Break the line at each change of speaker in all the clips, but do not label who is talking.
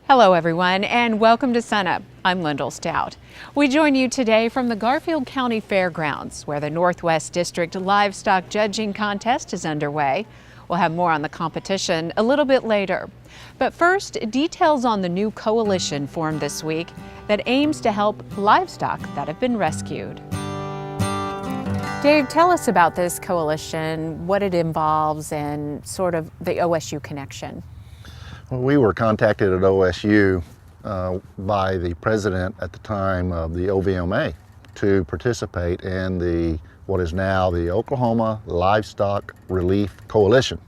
Hello everyone and welcome to SUNUP. I'm Lyndall Stout. We join you today from the Garfield County Fairgrounds where the Northwest District Livestock Judging Contest is underway. We'll have more on the competition a little bit later. But first, details on the new coalition formed this week that aims to help livestock that have been rescued. Dave, tell us about this coalition, what it involves, and sort of the OSU connection.
Well, we were contacted at OSU by the president at the time of the OVMA to participate in what is now the Oklahoma Livestock Relief Coalition.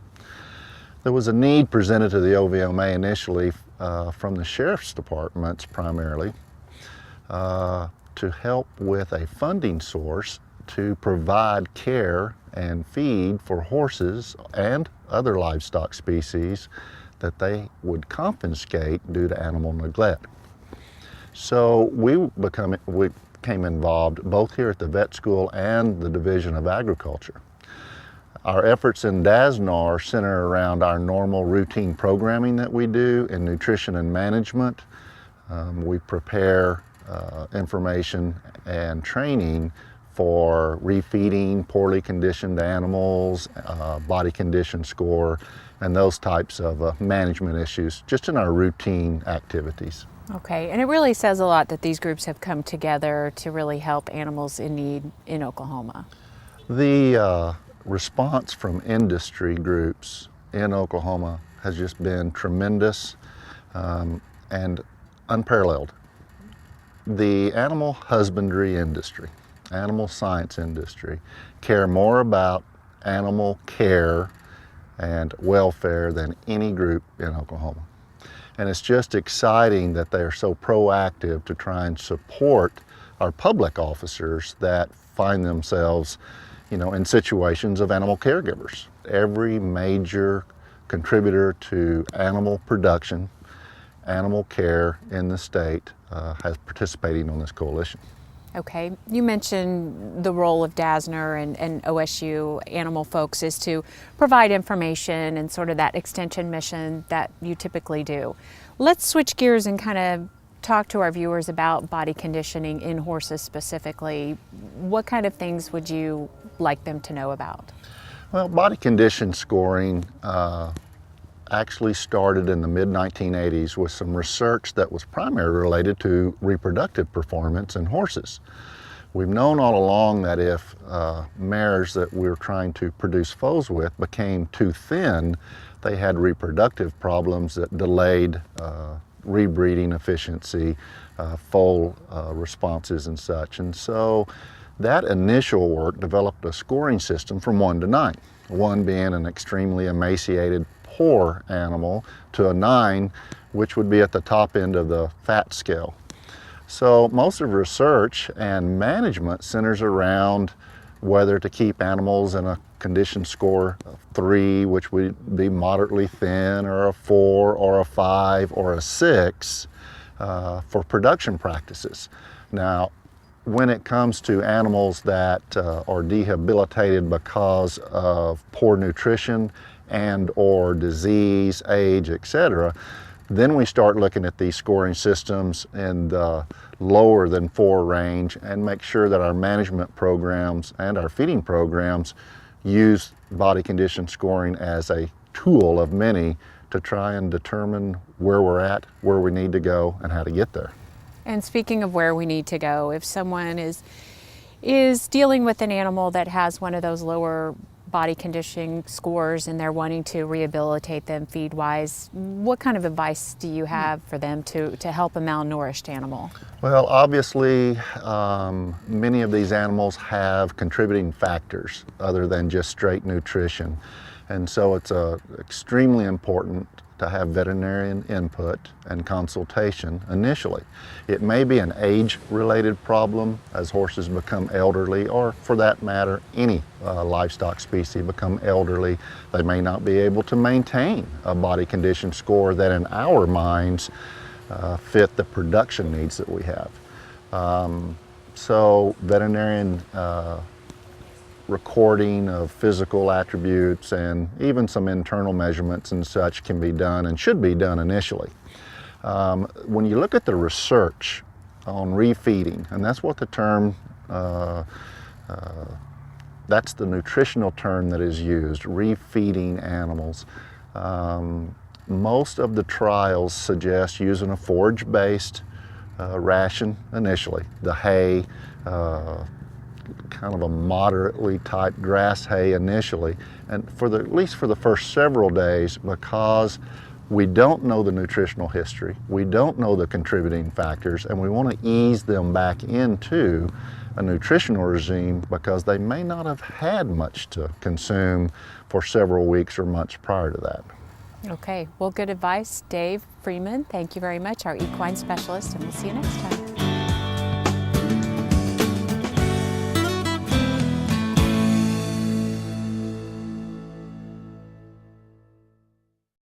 There was a need presented to the OVMA initially from the sheriff's departments primarily to help with a funding source to provide care and feed for horses and other livestock species that they would confiscate due to animal neglect. So we became involved both here at the vet school and the Division of Agriculture. Our efforts in DASNR center around our normal routine programming that we do in nutrition and management. We prepare information and training for refeeding poorly conditioned animals, body condition score, and those types of management issues, just in our routine activities.
Okay, and it really says a lot that these groups have come together to really help animals in need in Oklahoma.
The response from industry groups in Oklahoma has just been tremendous and unparalleled. The animal husbandry industry, animal science industry, care more about animal care and welfare than any group in Oklahoma. And it's just exciting that they're so proactive to try and support our public officers that find themselves, in situations of animal caregivers. Every major contributor to animal production, animal care in the state has participating on this coalition.
Okay, you mentioned the role of DASNR and OSU animal folks is to provide information and sort of that extension mission that you typically do. Let's switch gears and kind of talk to our viewers about body conditioning in horses specifically. What kind of things would you like them to know about?
Well, body condition scoring actually started in the mid-1980s with some research that was primarily related to reproductive performance in horses. We've known all along that if mares that we were trying to produce foals with became too thin, they had reproductive problems that delayed rebreeding efficiency, foal responses and such. And so that initial work developed a scoring system from 1 to 9, 1 being an extremely emaciated poor animal to a 9, which would be at the top end of the fat scale. So most of research and management centers around whether to keep animals in a condition score of 3, which would be moderately thin, or a 4, or a 5, or a 6 for production practices. Now, when it comes to animals that are debilitated because of poor nutrition and or disease, age, etc., then we start looking at these scoring systems in the lower than 4 range and make sure that our management programs and our feeding programs use body condition scoring as a tool of many to try and determine where we're at, where we need to go, and how to get there.
And speaking of where we need to go, if someone is dealing with an animal that has one of those lower body conditioning scores and they're wanting to rehabilitate them feed-wise, what kind of advice do you have for them to help a malnourished animal?
Well, obviously, many of these animals have contributing factors other than just straight nutrition. And so it's extremely important to have veterinarian input and consultation initially. It may be an age-related problem as horses become elderly, or for that matter, any livestock species become elderly. They may not be able to maintain a body condition score that in our minds fit the production needs that we have. So veterinarian recording of physical attributes and even some internal measurements and such can be done and should be done initially. When you look at the research on refeeding, and that's what the term, that's the nutritional term that is used, refeeding animals. Most of the trials suggest using a forage-based ration initially, the hay, kind of a moderately type grass hay initially, and at least for the first several days, because we don't know the nutritional history, we don't know the contributing factors, and we want to ease them back into a nutritional regime because they may not have had much to consume for several weeks or months prior to that.
Okay, well, good advice. Dave Freeman, thank you very much, our equine specialist, and we'll see you next time.